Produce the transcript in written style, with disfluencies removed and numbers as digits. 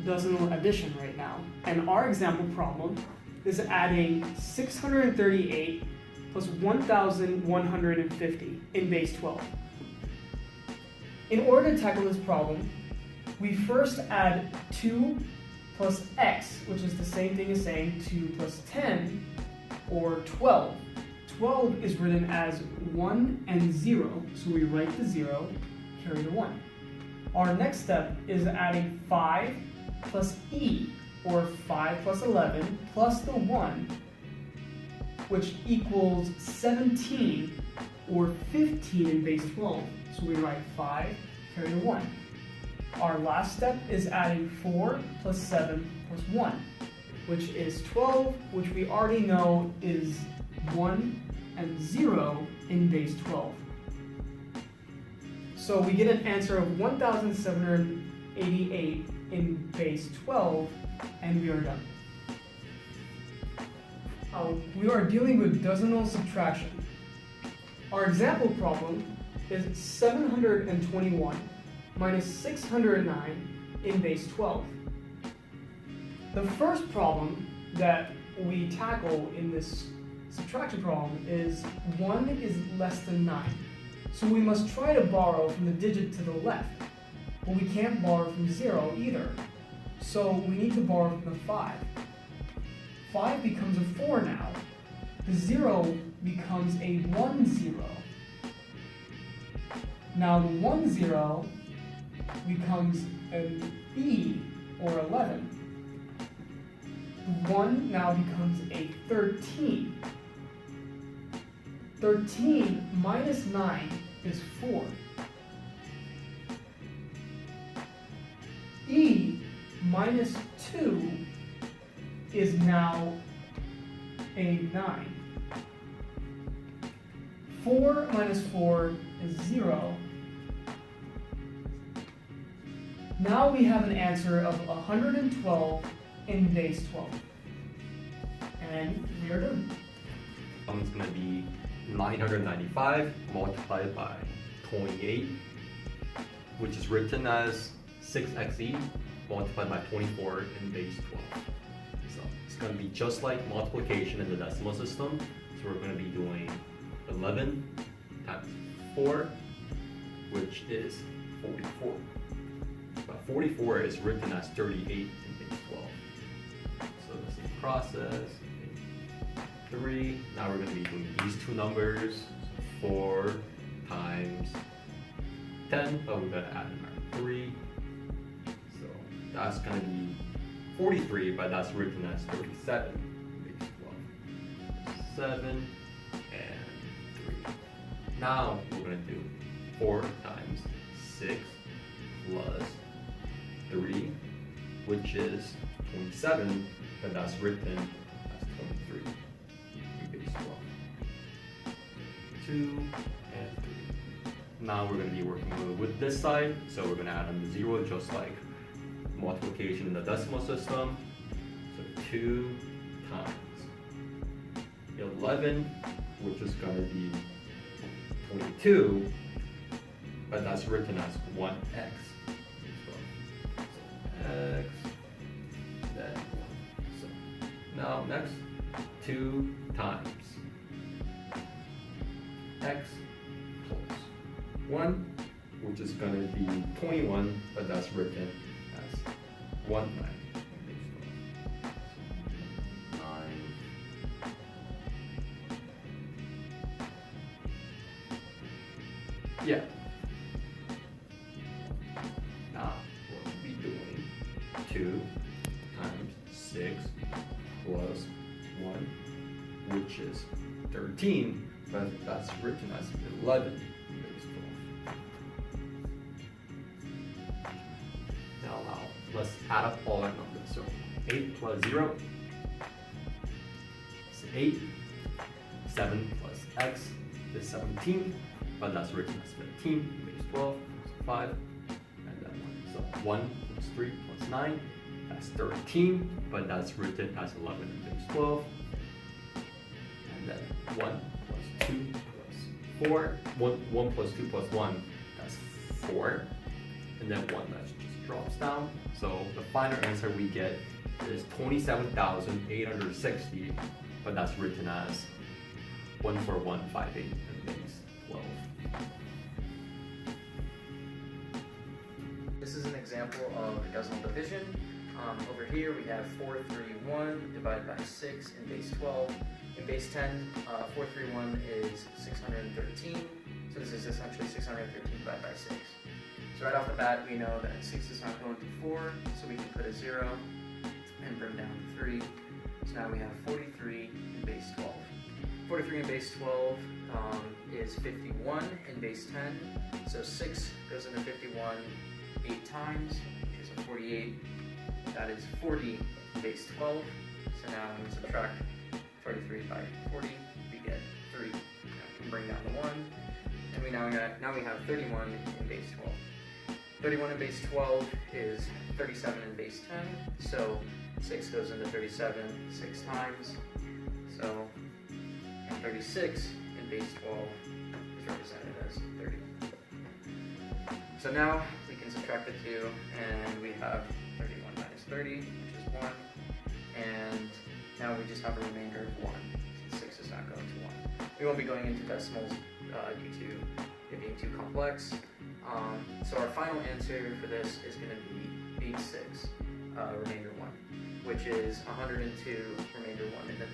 decimal addition right now, and our example problem is adding 638 plus 1,150 in base 12. In order to tackle this problem, we first add 2 plus x, which is the same thing as saying 2 plus 10, or 12. 12 is written as 1 and 0, so we write the 0, carry the 1. Our next step is adding 5 plus e, or 5 plus 11, plus the 1, which equals 17, or 15 in base 12. So we write 5, carry the 1. Our last step is adding 4 plus 7 plus 1, which is 12, which we already know is 1 and 0 in base 12. So we get an answer of 1,788 in base 12, and we are done. We are dealing with decimal subtraction. Our example problem is 721 minus 609 in base 12. The first problem that we tackle in this subtraction problem is 1 is less than 9. So we must try to borrow from the digit to the left, but we can't borrow from 0 either. So we need to borrow from the 5. 5 becomes a 4 now. The 0 becomes a 1, 0. Now the 1, 0 becomes an e, or 11. The 1 now becomes a 13. 13 minus 9 is 4. E minus 2 is now a 9. 4 minus 4 is 0. Now we have an answer of 112 in base 12. And we are done. It's going to be 995 multiplied by 28, which is written as 6xe multiplied by 24 in base 12. So it's going to be just like multiplication in the decimal system. So we're going to be doing 11 times 4, which is 44. But 44 is written as 38 in base 12. So the same process. 3. Now we're going to be doing these two numbers. 4 times 10, but we're going to add in our 3. So that's going to be 43, but that's written as 37 in base 12. 7 and 3. Now we're going to do 4 times 6 plus 3, which is 27, but that's written as 23 in base 12. 2 and 3. Now we're going to be working with this side, so we're going to add on the 0 just like multiplication in the decimal system. So 2 times 11, which is going to be 22, but that's written as 1x. X, then 1. So now next, 2 times x plus 1, which is going to be 21, but that's written as 1, 9. 9. Yeah. Now we'll be doing 2 times 6 plus 1, which is 13, but that's written as 11 in base 12. Now let's add up all our numbers. So 8 plus 0 is 8. 7 plus x is 17, but that's written as 15 in base 12. So 5 and then 1. So 1 plus 3 plus 9, that's 13, but that's written as 11 in base 12. And then 1 plus 2 plus 4, 1 plus 2 plus 1, that's 4. And then 1, that's just drops down. So the final answer we get is 27,860, but that's written as 14158 in base 12. This is an example of a decimal division. Over here we have 431 divided by 6 in base 12. In base 10, 431 is 613. So this is essentially 613 divided by 6. So right off the bat, we know that 6 is not going to 4, so we can put a 0 and bring down 3. So now we have 43 in base 12. 43 in base 12 is 51 in base 10. So 6 goes into 51 8 times, which is a 48. That is 40 in base 12. So now when we subtract 43 by 40, we get 3. Now we can bring down the 1. And we now we have 31 in base 12. 31 in base 12 is 37 in base 10. So 6 goes into 37 6 times. So 36 in base 12 is represented as 30. So now we can subtract the 2, and we have 31 minus 30, which is 1. And now we just have a remainder of 1, since 6 is not going to 1. We won't be going into decimals due to it being too complex. So our final answer for this is going to be 86, remainder 1, which is 102, remainder 1 in the